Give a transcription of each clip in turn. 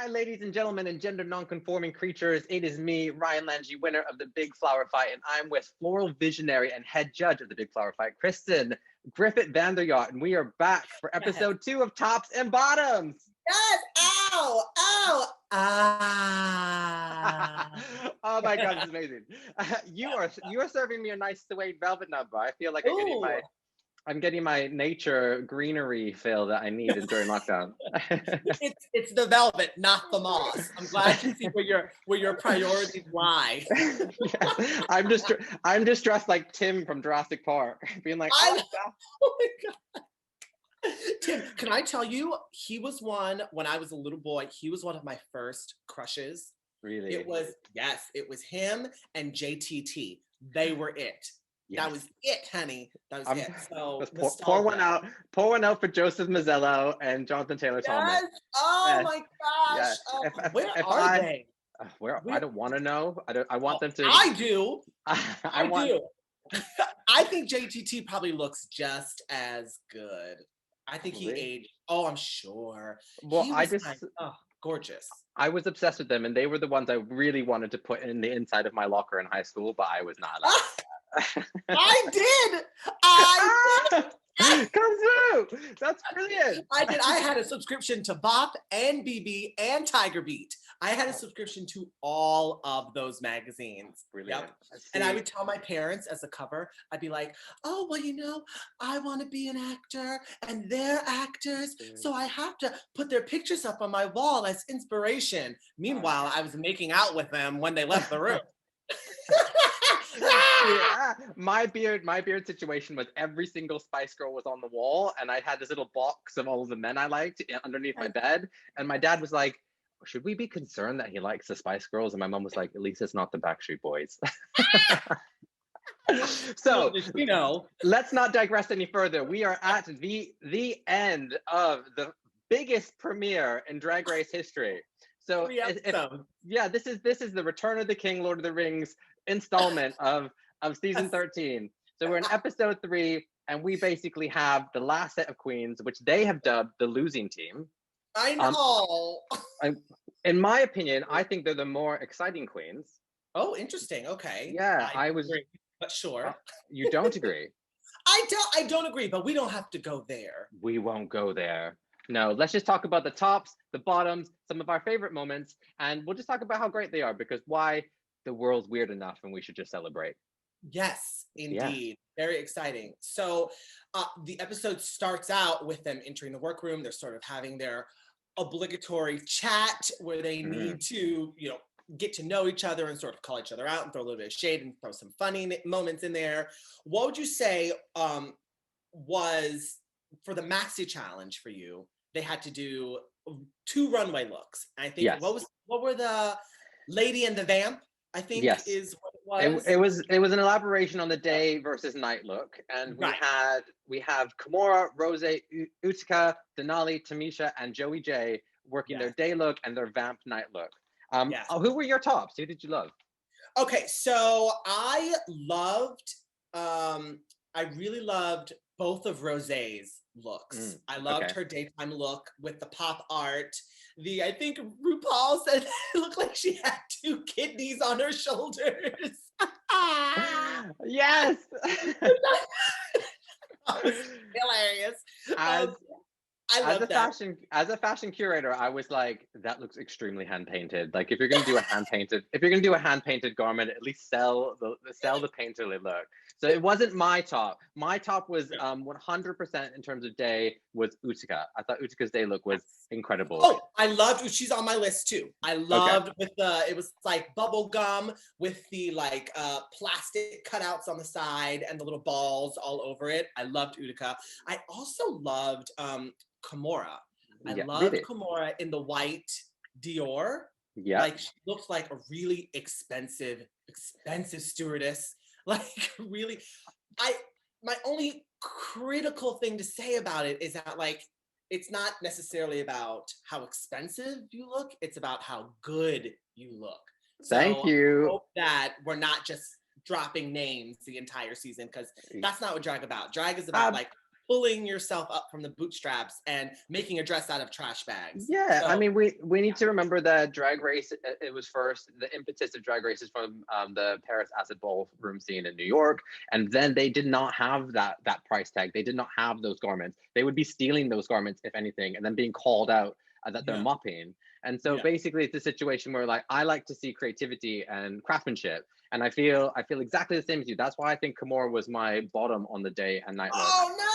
Hi, ladies and gentlemen, and gender non-conforming creatures. It is me, Ryan Lanji, winner of the Big Flower Fight, and I'm with floral visionary and head judge of the Big Flower Fight, Kristen, Griffith, VanderYacht, and we are back for episode 2 of Tops and Bottoms. Yes! Ow! Ow! Ah! Oh my God, this is amazing. You are serving me a nice suede velvet number. I feel like I'm getting my nature greenery fill that I need during lockdown. It's the velvet, not the moss. I'm glad to see where your priorities lie. Yes. I'm just dressed like Tim from Jurassic Park, being like, oh my God. Tim, can I tell you, he was one, when I was a little boy, he was one of my first crushes. Really? It was him and JTT. They were it. Yes. That was it, honey. That was it. So pour one out for Joseph Mazzello and Jonathan Taylor Thomas. Yes. Oh yes. My gosh. Yes. Where are they? I don't want to know. I want them to. I do. I do. I think JTT probably looks just as good. I think he aged. Oh, I'm sure. Well, gorgeous. I was obsessed with them, and they were the ones I really wanted to put in the inside of my locker in high school, but I was not allowed. I did. Come through. That's brilliant. I did. I had a subscription to Bop and BB and Tiger Beat. I had a subscription to all of those magazines. Brilliant. Yep. And I would tell my parents as a cover, I'd be like, oh, well, I want to be an actor and they're actors. So I have to put their pictures up on my wall as inspiration. Meanwhile, I was making out with them when they left the room. Yeah. My beard situation was every single Spice Girl was on the wall, and I had this little box of all of the men I liked underneath my bed, and my dad was like, should we be concerned that he likes the Spice Girls? And my mom was like, at least it's not the Backstreet Boys. So let's not digress any further. We are at the end of the biggest premiere in Drag Race history. So this is the Return of the King, Lord of the Rings installment of season 13. So we're in episode 3, and we basically have the last set of queens, which they have dubbed the losing team. I know. In my opinion, I think they're the more exciting queens. Oh, interesting. Okay. Yeah, I was agree, but sure. You don't agree? I don't agree, but we don't have to go there. We won't go there. No, let's just talk about the tops, the bottoms, some of our favorite moments, and we'll just talk about how great they are, because why the world's weird enough and we should just celebrate. Yes, indeed. Yeah. Very exciting. So the episode starts out with them entering the workroom. They're sort of having their obligatory chat where they need to, get to know each other and sort of call each other out and throw a little bit of shade and throw some funny moments in there. What would you say was, for the maxi challenge for you, they had to do 2 runway looks? And I think what were the Lady and the Vamp? I think is what it was. It was an elaboration on the day versus night look, and we have Kimora, Rose, Utica, Denali, Tamisha, and Joey J working their day look and their vamp night look. Who were your tops? Who did you love? Okay, so I really loved both of Rose's looks. I loved her daytime look with the pop art. I think RuPaul said it looked like she had 2 kidneys on her shoulders. Yes. Hilarious. As a fashion curator, I was like, that looks extremely hand painted. Like, if you're gonna do a hand painted garment, at least sell the painterly look. So it wasn't my top. My top was 100% in terms of day was Utica. I thought Utica's day look was incredible. Oh, I loved. She's on my list too. I loved with it was like bubble gum with the plastic cutouts on the side and the little balls all over it. I loved Utica. I also loved Kimora. I loved Kimora in the white Dior. Yeah, like she looks like a really expensive stewardess. Like, really, my only critical thing to say about it is that, like, it's not necessarily about how expensive you look, it's about how good you look. Thank you. I hope that we're not just dropping names the entire season, because that's not what drag about. Drag is about pulling yourself up from the bootstraps and making a dress out of trash bags. Yeah, So, I mean, we need to remember that Drag Race, it was first, the impetus of Drag Race is from the Paris Acid Ballroom scene in New York, and then they did not have that price tag. They did not have those garments. They would be stealing those garments, if anything, and then being called out that they're mopping. And so basically it's a situation where like, I like to see creativity and craftsmanship. And I feel exactly the same as you. That's why I think Kimora was my bottom on the day and night look. Oh no!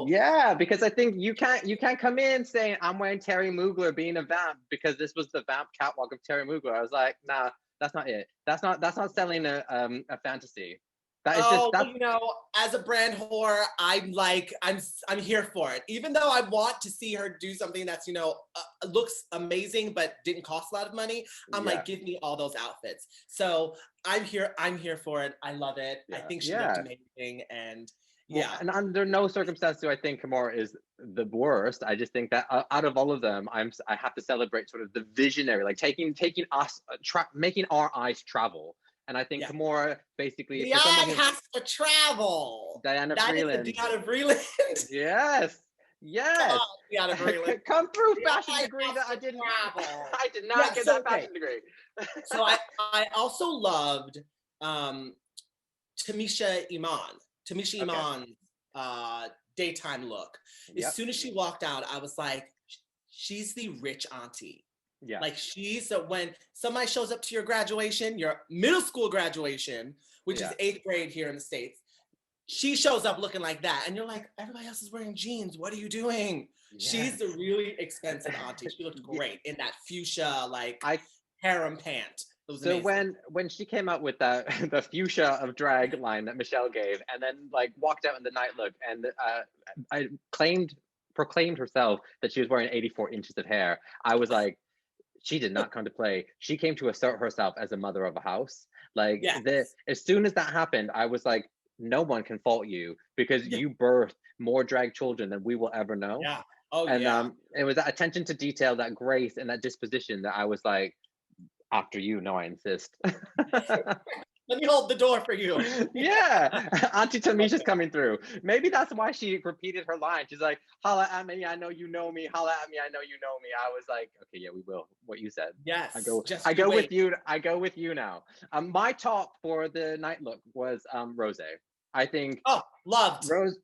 Yeah, because I think you can't come in saying I'm wearing Terry Mugler being a vamp because this was the vamp catwalk of Terry Mugler. I was like, nah, that's not it. That's not selling a fantasy. That is just well, you know, as a brand whore, I'm here for it. Even though I want to see her do something that's, you know, looks amazing but didn't cost a lot of money. I'm like, give me all those outfits. So I'm here for it. I love it. I think she looked amazing, and and under no circumstance do I think Kimora is the worst. I just think that out of all of them, I have to celebrate sort of the visionary, like taking us, making our eyes travel. And I think Kimora basically the eye has to travel. Diana Vreeland. Diana Vreeland. Yes. Come on, Diana Vreeland. Come through, fashion degree that I didn't travel. I did not get that fashion degree. So I also loved Tamisha Iman's daytime look. As soon as she walked out, I was like, she's the rich auntie. Yeah. Like when somebody shows up to your graduation, your middle school graduation, which is 8th grade here in the States, she shows up looking like that. And you're like, everybody else is wearing jeans. What are you doing? Yes. She's the really expensive auntie. She looked great in that fuchsia, like harem pant. So when she came out with the fuchsia of drag line that Michelle gave, and then like walked out in the night look, and I proclaimed herself that she was wearing 84 inches of hair, I was like, she did not come to play. She came to assert herself as a mother of a house. Like as soon as that happened, I was like, no one can fault you because you birthed more drag children than we will ever know. Yeah. It was that attention to detail, that grace, and that disposition that I was like, after you, no, I insist. Let me hold the door for you. Yeah, Auntie Tamisha's coming through. Maybe that's why she repeated her line. She's like, holla at me, I know you know me. Holla at me, I know you know me. I was like, okay, yeah, we will. What you said. Yes. I go with you. I go with you now. My top for the night look was Rose. I think loved Rose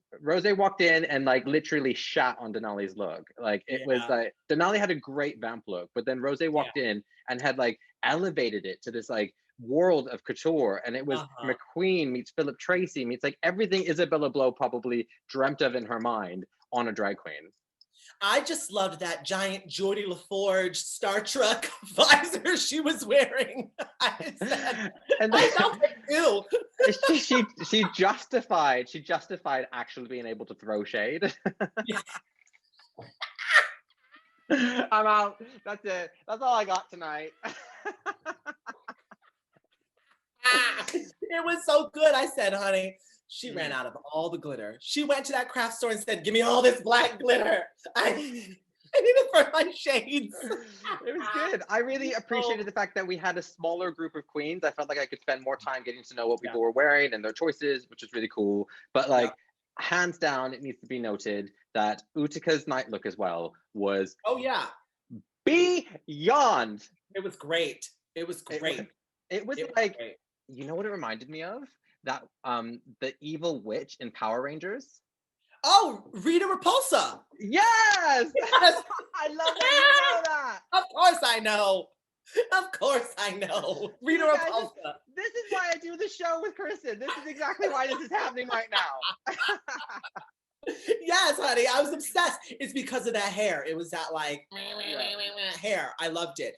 walked in and like literally shat on Denali's look. Like it was like Denali had a great vamp look, but then Rose walked in and had like elevated it to this like world of couture, and it was McQueen meets Philip Tracy meets like everything Isabella Blow probably dreamt of in her mind on a drag queen. I just loved that giant Geordie LaForge Star Trek visor she was wearing. I felt like, ew. She justified actually being able to throw shade. I'm out. That's it. That's all I got tonight. It was so good. I said, honey, she ran out of all the glitter. She went to that craft store and said, give me all this black glitter. I need it for my shades. It was good. I really appreciated the fact that we had a smaller group of queens. I felt like I could spend more time getting to know what people were wearing and their choices, which was really cool. But like, hands down, it needs to be noted that Utika's night look as well was beyond. It was great. It was great. It was like, you know what it reminded me of? That the evil witch in Power Rangers. Oh, Rita Repulsa. Yes. I love that you know that. Of course I know. Rita Repulsa. This is why I do the show with Kristen. This is exactly why this is happening right now. Yes, honey, I was obsessed. It's because of that hair. It was that like hair. I loved it.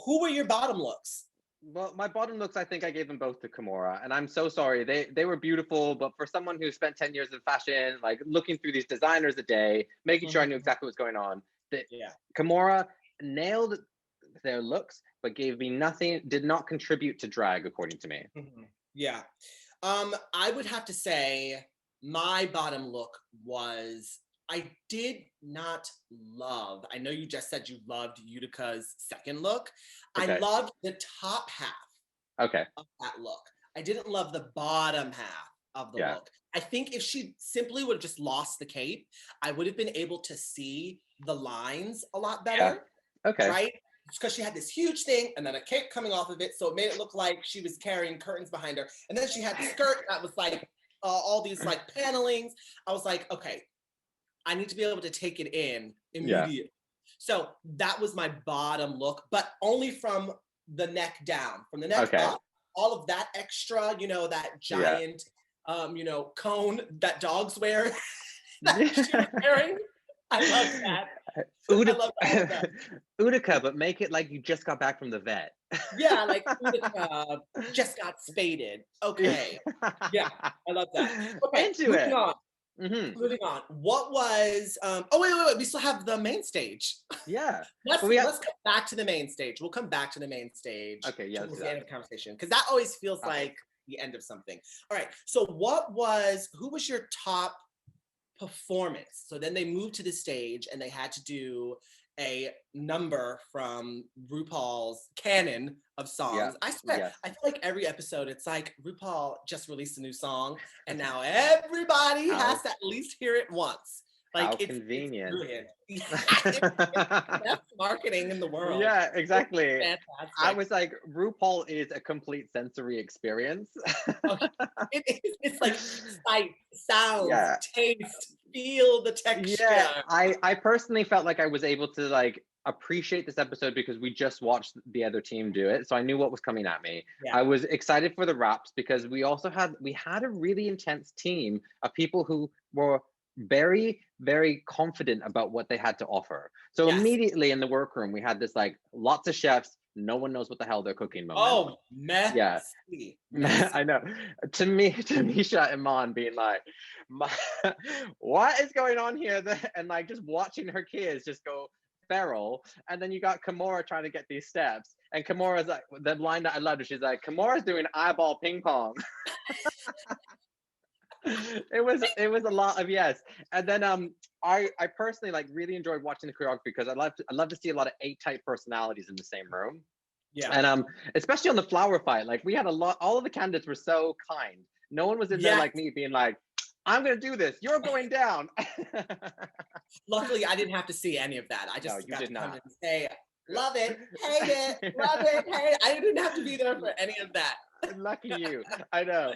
Who were your bottom looks? Well, my bottom looks, I think I gave them both to Kimora, and I'm so sorry. They were beautiful, but for someone who spent 10 years in fashion, like looking through these designers a day, making sure I knew exactly what's going on, Kimora nailed their looks, but gave me nothing, did not contribute to drag, according to me. Yeah. I would have to say my bottom look was, I did not love, I know you just said you loved Utika's second look. I loved the top half of that look. I didn't love the bottom half of the look. I think if she simply would have just lost the cape, I would have been able to see the lines a lot better. Yeah. Okay. Right? Because she had this huge thing and then a cape coming off of it. So it made it look like she was carrying curtains behind her. And then she had the skirt that was like all these like panelings. I was like, okay, I need to be able to take it in immediately. Yeah. So that was my bottom look, but only from the neck down. From the neck up, all of that extra, you know, that giant, you know, cone that dogs wear that she was wearing. I love that. I love that. Utica, but make it like you just got back from the vet. Yeah, like Utica just got spaded. Okay. Yeah, I love that. Okay, moving on. Moving on. What was oh wait, we still have the main stage. Yeah. Let's come back to the main stage. We'll come back to the main stage. Okay, yeah. Towards the end of the conversation. Because that always feels like the end of something. All right. So who was your top performance? So then they moved to the stage and they had to do a number from RuPaul's canon of songs. I swear, I feel like every episode it's like RuPaul just released a new song and now everybody has to at least hear it once. Like how convenient. It's the best marketing in the world. Yeah, exactly. Fantastic. I was like, RuPaul is a complete sensory experience. It's like sight, sound, taste, feel the texture. Yeah, I personally felt like I was able to like appreciate this episode because we just watched the other team do it, so I knew what was coming at me. I was excited for the raps because we had a really intense team of people who were very, very confident about what they had to offer. So immediately in the workroom, we had this like lots of chefs. No one knows what the hell they're cooking moment. Oh, messy. Yeah. I know. Tamisha and Mon being like, what is going on here? And like just watching her kids just go feral. And then you got Kimora trying to get these steps. And Kimora's like, the line that I loved, she's like, Kimora's doing eyeball ping pong. It was a lot of yes. And then I personally like really enjoyed watching the choreography because I love to see a lot of A-type personalities in the same room. Yeah. And especially on the flower fight, like we had all of the candidates were so kind. No one was in there like me being like, I'm gonna do this, you're going down. Luckily I didn't have to see any of that. I just got to come and say, love it, hate it, love it, hate it. I didn't have to be there for any of that. Lucky you. I know.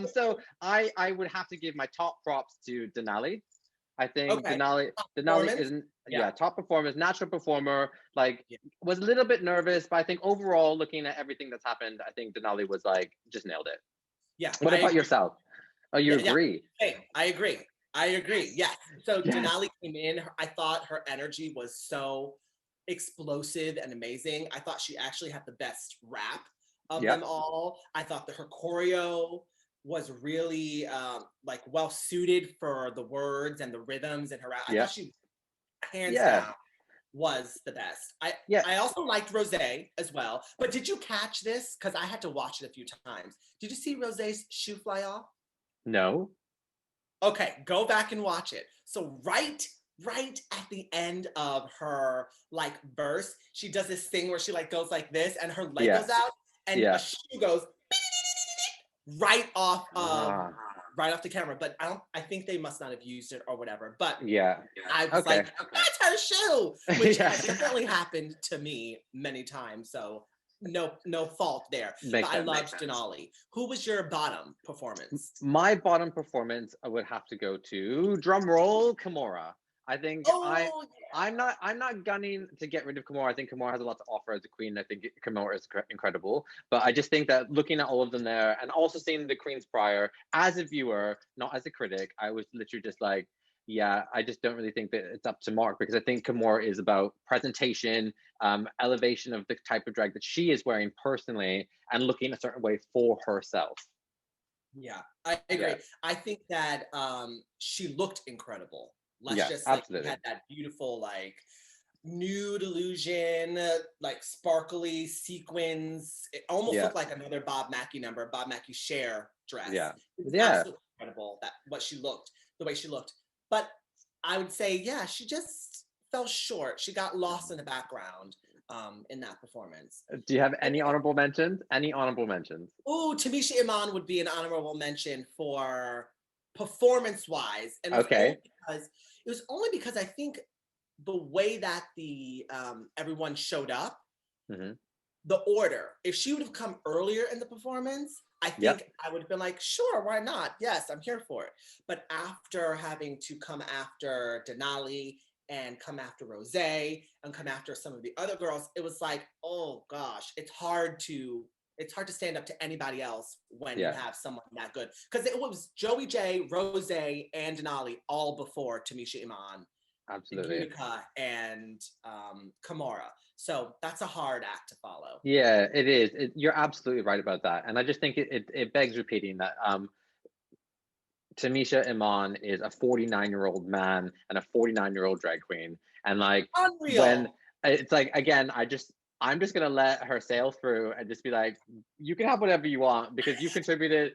So I would have to give my top props to Denali. I think Denali is top performance, natural performer. Like was a little bit nervous, but I think overall, looking at everything that's happened, I think Denali was like just nailed it. Yeah. What about yourself? Oh, you agree? Yeah. Hey, I agree. Yeah. So Denali came in. I thought her energy was so explosive and amazing. I thought she actually had the best rap of them all. I thought that her choreo was really like well suited for the words and the rhythms and her rap. I thought she hands down was the best. I also liked Rosé as well. But did you catch this? Because I had to watch it a few times. Did you see Rosé's shoe fly off? No. Okay, go back and watch it. So right at the end of her like verse, she does this thing where she like goes like this and her leg goes out. And a shoe goes right off the camera. But I think they must not have used it or whatever. But I was like, that's her shoe, which has definitely happened to me many times. So no fault there. But I loved Denali. Who was your bottom performance? My bottom performance I would have to go to drumroll Kimora. I think I'm not gunning to get rid of Kimora. I think Kimora has a lot to offer as a queen. I think Kimora is incredible. But I just think that looking at all of them there and also seeing the queens prior as a viewer, not as a critic, I was literally just like, I just don't really think that it's up to mark because I think Kimora is about presentation, elevation of the type of drag that she is wearing personally and looking a certain way for herself. Yeah, I agree. Yeah. I think that she looked incredible. Let's just like had that beautiful like nude illusion, like sparkly sequins. It almost looked like another Bob Mackie number, Bob Mackie Cher dress. It was absolutely incredible the way she looked. But I would say, she just fell short. She got lost in the background. in that performance. Do you have any honorable mentions? Any honorable mentions? Ooh, Tamisha Iman would be an honorable mention for performance-wise. And okay. it was only because I think the way that the everyone showed up, the order, if she would have come earlier in the performance, I think I would have been like, sure, why not? Yes, I'm here for it. But after having to come after Denali and come after Rose and come after some of the other girls, it was like, oh gosh, it's hard to stand up to anybody else when you have someone that good. Because it was Joey J, Rose, and Denali all before Tamisha Iman. Absolutely. Utica and Kimora. So that's a hard act to follow. Yeah, it is. You're absolutely right about that. And I just think it begs repeating that Tamisha Iman is a 49-year-old man and a 49-year-old drag queen. And like unreal. When it's like, again, I'm just gonna let her sail through and just be like, you can have whatever you want because you contributed,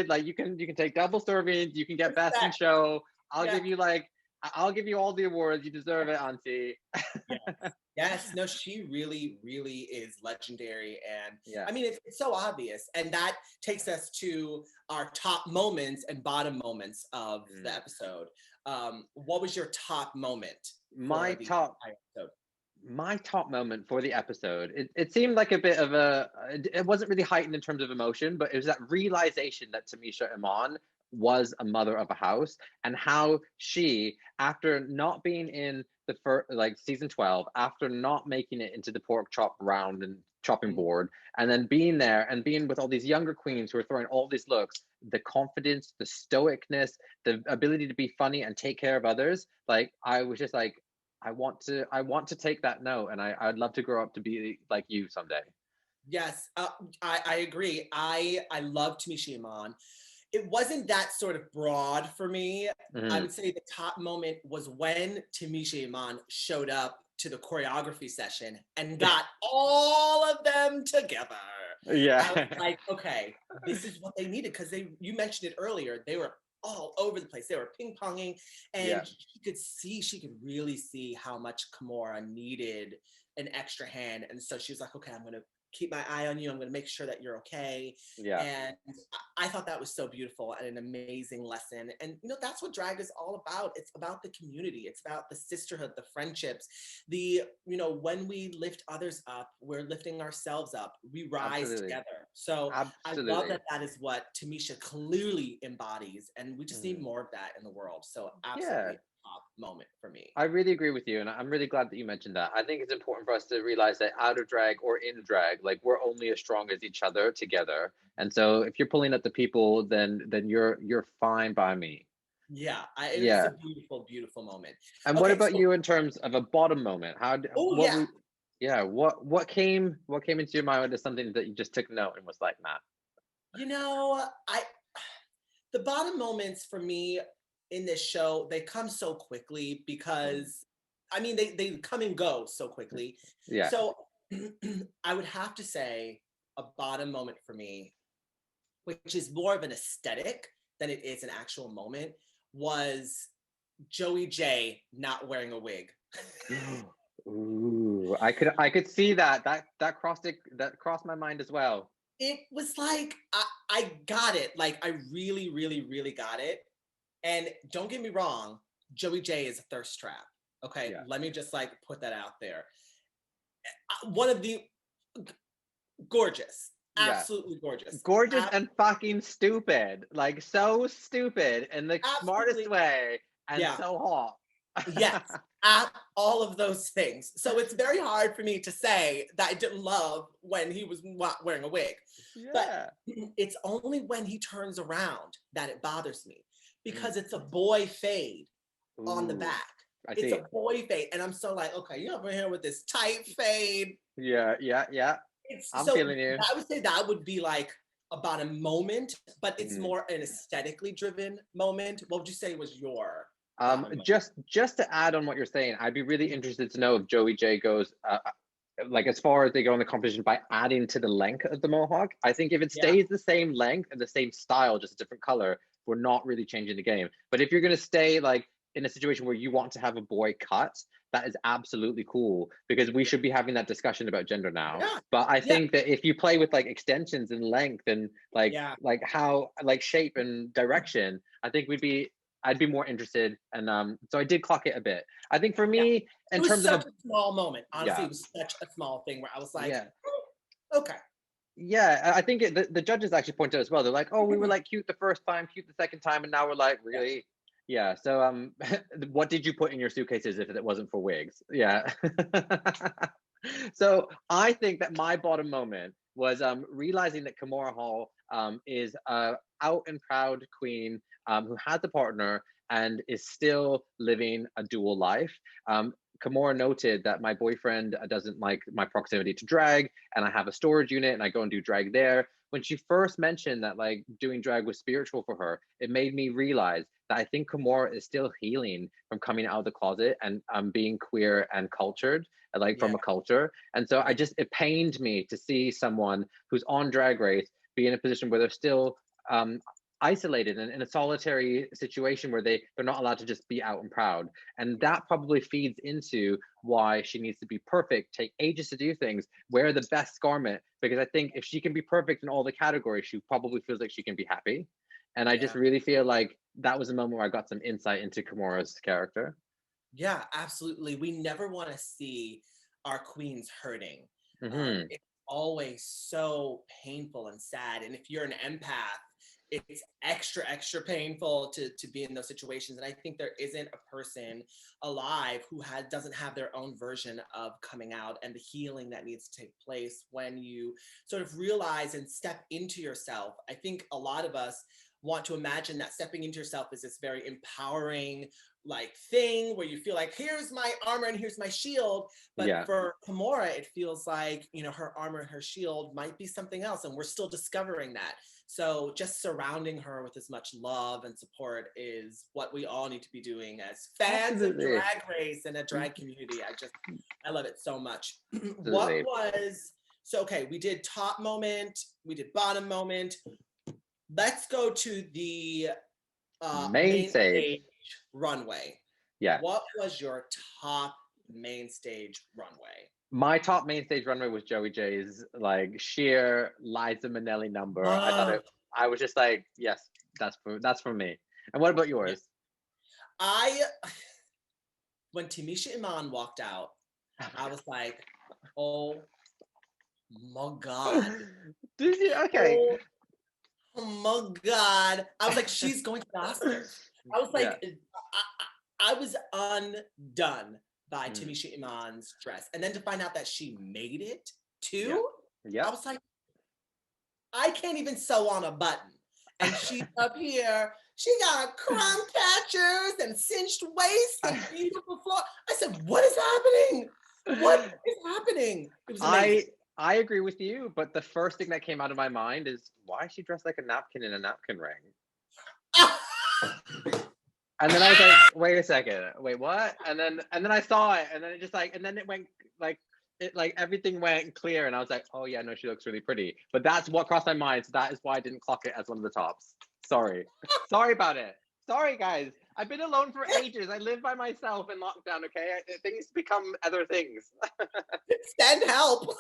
like you can take double servings, you can get best in show. I'll give you all the awards. You deserve it, Auntie. Yes. No, she really, really is legendary. And I mean, it's so obvious. And that takes us to our top moments and bottom moments of the episode. What was your top moment? My top moment for the episode, it seemed like a bit of it wasn't really heightened in terms of emotion, but it was that realization that Tamisha Iman was a mother of a house, and how she, after not being in the first, like season 12, after not making it into the pork chop round and chopping board, and then being there and being with all these younger queens who are throwing all these looks, the confidence, the stoicness, the ability to be funny and take care of others. Like, I was just like, I want to take that note, and I'd love to grow up to be like you someday. Yes, I agree. I love Tamisha Iman. It wasn't that sort of broad for me. I would say the top moment was when Tamisha Iman showed up to the choreography session and got all of them together. Yeah. I was like, okay, this is what they needed, because you mentioned it earlier, they were all over the place. They were ping-ponging, and she could really see how much Kimora needed an extra hand. And so she was like, okay, I'm going to keep my eye on you. I'm going to make sure that you're okay. Yeah. And I thought that was so beautiful and an amazing lesson. And, that's what drag is all about. It's about the community. It's about the sisterhood, the friendships, when we lift others up, we're lifting ourselves up. We rise together. So I love that is what Tamisha clearly embodies. And we just need more of that in the world. So absolutely. Top moment for me. I really agree with you, and I'm really glad that you mentioned that. I think it's important for us to realize that out of drag or in drag, like, we're only as strong as each other together. And so if you're pulling up the people, then you're fine by me. Yeah, it was a beautiful, beautiful moment. And what about you in terms of a bottom moment? What came into your mind as something that you just took note and was like, nah? The bottom moments for me in this show, they come so quickly because, I mean, they come and go so quickly. Yeah. So I would have to say a bottom moment for me, which is more of an aesthetic than it is an actual moment, was Joey J not wearing a wig. Ooh, I could see that crossed my mind as well. It was like, I got it. Like, I really, really, really got it. And don't get me wrong, Joey J is a thirst trap. Okay, let me just put that out there. One of the gorgeous, absolutely gorgeous, and fucking stupid, like so stupid in the smartest way, and so hot. Yes, all of those things. So it's very hard for me to say that I didn't love when he was not wearing a wig. But it's only when he turns around that it bothers me, because it's a boy fade on the back. It's a boy fade. And I'm so like, okay, you're over here with this tight fade. Yeah. I'm feeling you. I would say that would be like about a moment, but it's more an aesthetically driven moment. What would you say was your just to add on what you're saying, I'd be really interested to know if Joey J goes like as far as they go in the competition by adding to the length of the mohawk. I think if it stays the same length and the same style, just a different color, we're not really changing the game. But if you're going to stay like in a situation where you want to have a boy cut, that is absolutely cool, because we should be having that discussion about gender now. Yeah. But I think that if you play with like extensions and length and like how like shape and direction, I think I'd be more interested. And so I did clock it a bit. I think for me, in terms of a small moment, honestly, it was such a small thing where I was like, okay. Yeah, I think the judges actually pointed out as well. They're like, oh, we were like cute the first time, cute the second time, and now we're like, really? Yeah. So what did you put in your suitcases if it wasn't for wigs? Yeah. So I think that my bottom moment was realizing that Kimora Hall is a out and proud queen who has a partner and is still living a dual life. Kimora noted that my boyfriend doesn't like my proximity to drag, and I have a storage unit and I go and do drag there. When she first mentioned that like doing drag was spiritual for her, it made me realize that I think Kimora is still healing from coming out of the closet and being queer and cultured, like from a culture. And so it pained me to see someone who's on Drag Race be in a position where they're still isolated and in a solitary situation where they're not allowed to just be out and proud. And that probably feeds into why she needs to be perfect, take ages to do things, wear the best garment, because I think if she can be perfect in all the categories, she probably feels like she can be happy. And I just really feel like that was a moment where I got some insight into Kimora's character. Yeah, absolutely. We never want to see our queens hurting. It's always so painful and sad. And if you're an empath, it's extra painful to be in those situations. And I think there isn't a person alive who doesn't have their own version of coming out and the healing that needs to take place when you sort of realize and step into yourself. I think a lot of us want to imagine that stepping into yourself is this very empowering like thing where you feel like, here's my armor and here's my shield. But for Kimora, it feels like, you know, her armor and her shield might be something else, and we're still discovering that. So just surrounding her with as much love and support is what we all need to be doing as fans of Drag Race and a drag community. I love it so much. Okay, we did top moment, we did bottom moment. Let's go to the main stage runway. Yeah. What was your top main stage runway? My top main stage runway was Joey J's like sheer Liza Minnelli number. I was just like, yes, that's for me. And what about yours? When Tamisha Iman walked out, I was like, oh my God. Did you? Okay. Oh my God. I was like, she's going to the Oscars. I was like, I was undone by Tamisha Iman's dress. And then to find out that she made it too, I was like, I can't even sew on a button. And she's up here, she got crumb catchers and cinched waist and beautiful floor. I said, what is happening? What is happening? It was amazing. I agree with you, but the first thing that came out of my mind is, why is she dressed like a napkin in a napkin ring? And then I was like, wait a second, wait, what? And then I saw it, and then it just like, and then it went like, everything went clear, and I was like, oh yeah, no, she looks really pretty. But that's what crossed my mind, so that is why I didn't clock it as one of the tops. Sorry. Sorry about it. Sorry, guys. I've been alone for ages. I live by myself in lockdown, okay? Things become other things. Send help.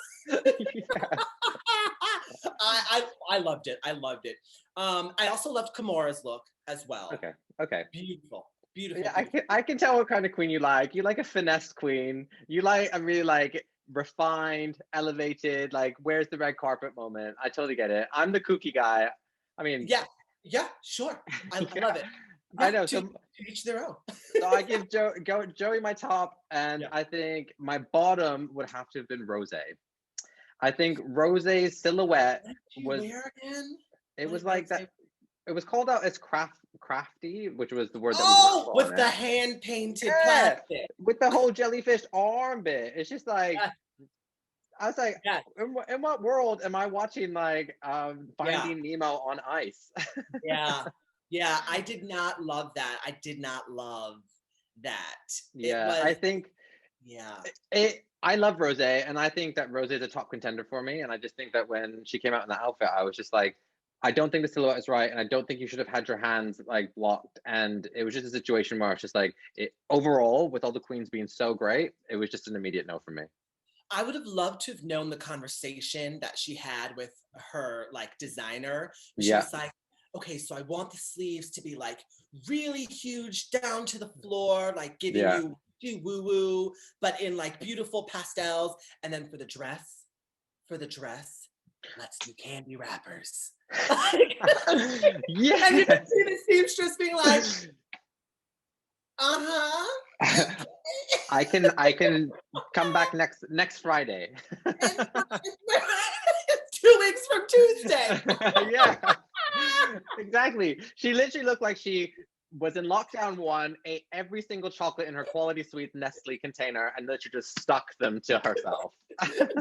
I loved it. I loved it. I also loved Kimora's look as well. Okay. Beautiful. Yeah, I can tell what kind of queen you like. You like a finesse queen. You like a really like refined, elevated, like where's the red carpet moment. I totally get it. I'm the kooky guy. I mean, yeah, sure. I love it. I know. To each their own. So I give Joey my top, and I think my bottom would have to have been Rose. I think Rose's silhouette was. It was like that. It was called out as crafty, which was the word that we with the hand painted plastic, with the whole jellyfish arm bit. It's just like. I was like, in what world am I watching like Finding Nemo on ice? Yeah, I did not love that. I did not love that. I think I love Rose, and I think that Rose is a top contender for me. And I just think that when she came out in that outfit, I was just like, I don't think the silhouette is right, and I don't think you should have had your hands like blocked. And it was just a situation where it's just like, overall, with all the queens being so great, it was just an immediate no for me. I would have loved to have known the conversation that she had with her like designer. She was like, okay, so I want the sleeves to be like really huge down to the floor, like giving you woo woo, but in like beautiful pastels. And then for the dress, let's do candy wrappers. Yeah. And you can see the seamstress being like, uh-huh. I can come back next Friday. 2 weeks from Tuesday. Yeah. Exactly. She literally looked like she was in lockdown 1, ate every single chocolate in her Quality Sweets Nestle container, and literally just stuck them to herself.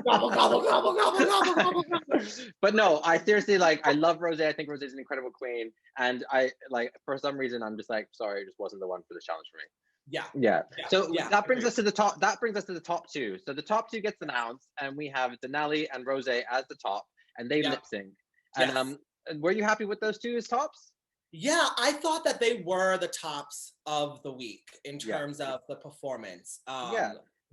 Gobble, gobble, gobble, gobble, gobble, gobble, gobble. But no, I seriously, like, I love Rosé. I think Rosé is an incredible queen. And I, like, for some reason, I'm just like, sorry, it just wasn't the one for the challenge for me. Yeah. So that brings us to the top. That brings us to the top 2. So the top 2 gets announced, and we have Denali and Rosé as the top, and they lip sync. And were you happy with those 2 as tops? Yeah, I thought that they were the tops of the week in terms of the performance.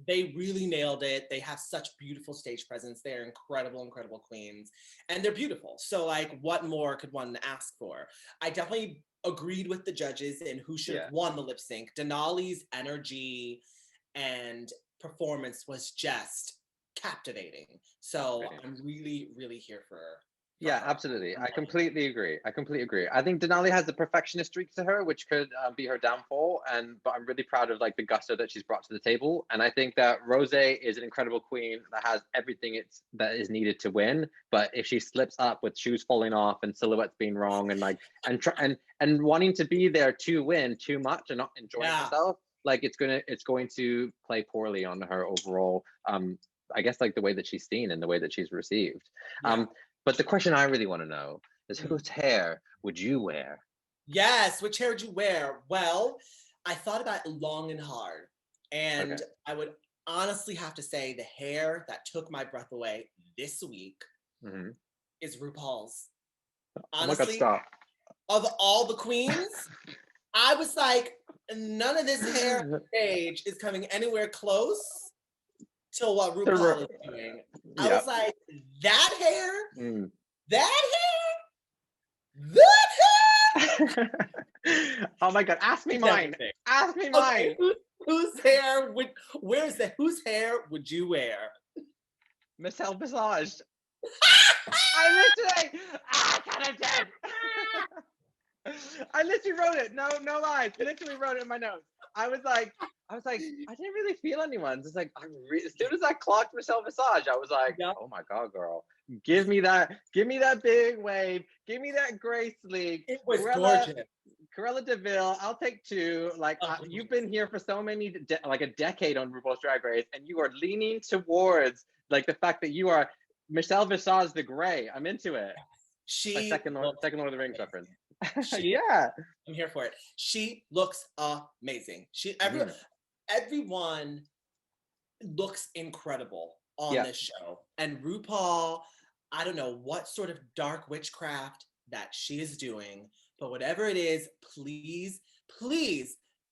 They really nailed it. They have such beautiful stage presence. They're incredible, incredible queens, and they're beautiful. So like, what more could one ask for? I definitely agreed with the judges in who should have won the lip sync. Denali's energy and performance was just captivating. So I'm really, really here for her. Yeah, absolutely. I completely agree. I think Denali has the perfectionist streak to her, which could be her downfall. But I'm really proud of like the gusto that she's brought to the table. And I think that Rosé is an incredible queen that has everything that is needed to win. But if she slips up with shoes falling off and silhouettes being wrong and like and wanting to be there to win too much and not enjoying herself, like it's going to play poorly on her overall. I guess like the way that she's seen and the way that she's received. But the question I really want to know is whose hair would you wear? Yes, which hair would you wear? Well, I thought about it long and hard. And I would honestly have to say the hair that took my breath away this week is RuPaul's. Honestly, oh my God, stop. Of all the queens, I was like, none of this hair on stage is coming anywhere close to what RuPaul is doing. I was like, that hair, that hair. Oh my God, ask me mine. Ask me mine. Whose hair would you wear? Michelle Visage. I literally, kind of dead. I literally wrote it. No lies. I literally wrote it in my notes. I was like, I didn't really feel anyone's. It's like, as soon as I clocked Michelle Visage, I was like, oh my God, girl, give me that big wave, give me that gray sleek. It was gorgeous. Cruella DeVille, I'll take 2. Like, you've been here for so many, like a decade on RuPaul's Drag Race, and you are leaning towards like the fact that you are Michelle Visage the Gray. I'm into it. She second Lord of the Rings reference. I'm here for it. She looks amazing. Everyone looks incredible on this show. And RuPaul, I don't know what sort of dark witchcraft that she is doing, but whatever it is, please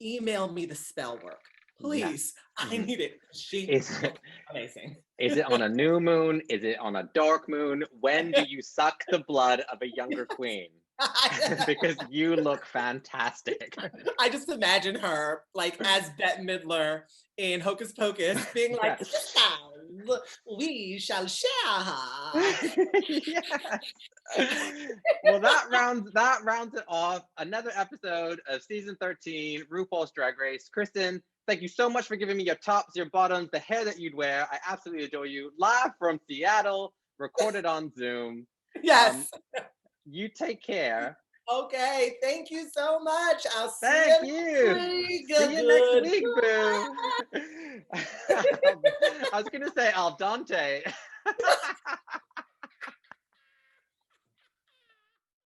email me the spell work. Please. I need it. She looks amazing. Is it on a new moon? Is it on a dark moon? When do you suck the blood of a younger queen? Because you look fantastic. I just imagine her like as Bette Midler in Hocus Pocus being like, we shall share her. Well, that rounds it off. Another episode of season 13, RuPaul's Drag Race. Kristen, thank you so much for giving me your tops, your bottoms, the hair that you'd wear. I absolutely adore you. Live from Seattle, recorded on Zoom. Yes. You take care. Okay, thank you so much. I'll see you next week, boo. I was gonna say al dente.